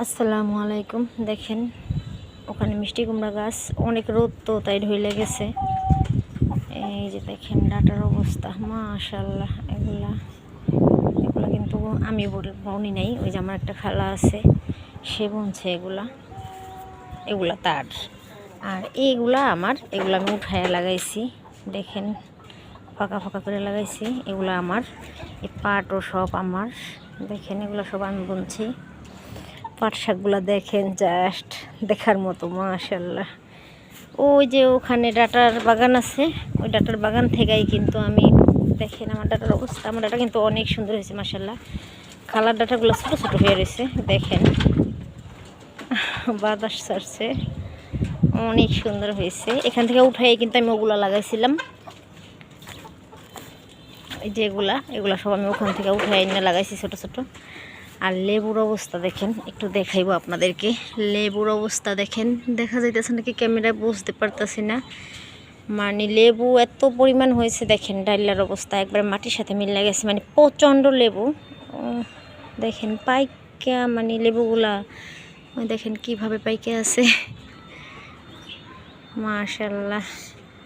আসসালামু আলাইকুম। দেখেন ওখানে মিষ্টি কুমড়া গাছ, অনেক রোদ তো তাই ঢইলে গেছে। এই যে দেখেন ডাটার অবস্থা, মাশাআল্লাহ। এগুলা কিন্তু আমি বনি নাই, ওই যে আমার একটা খালা আছে সে বুনছে এগুলা তার। আর এগুলা আমি উঠায় লাগাইছি। দেখেন ফাঁকা ফাঁকা করে লাগাইছি। এগুলা আমার, এই পাটও সব আমার। দেখেন এগুলো সব আমি বুনছি। পাট শাকগুলা দেখেন, জাস্ট দেখার মতো, মাশাআল্লাহ। ওই যে ওখানে ডাটার বাগান আছে, ওই ডাটার বাগান থেকেই কিন্তু আমি, দেখেন আমার ডাটার অবস্থা। আমার ডাটা কিন্তু অনেক সুন্দর হয়েছে, মাশাআল্লাহ। কালার ডাটাগুলো ছোটো ছোটো হয়ে রয়েছে, দেখেন বাতাস ছাড়ছে, অনেক সুন্দর হয়েছে। এখান থেকে উঠাই কিন্তু আমি ওগুলা লাগাইছিলাম। এই যে এগুলা সব আমি ওখান থেকে উঠাই এনে লাগাইছি ছোটো ছোটো। আর লেবুর অবস্থা দেখেন, একটু দেখাইবো আপনাদেরকে। লেবুর অবস্থা দেখেন, দেখা যাইতেছে নাকি ক্যামেরায় বুঝতে পারতেছি না। মানে লেবু এত পরিমাণ হয়েছে, দেখেন ডাইলার অবস্থা একবার মাটির সাথে মিলে গেছে, মানে প্রচণ্ড লেবু। দেখেন পাইকা, মানে লেবুগুলা দেখেন কিভাবে পাইকে আছে, মাশাআল্লাহ।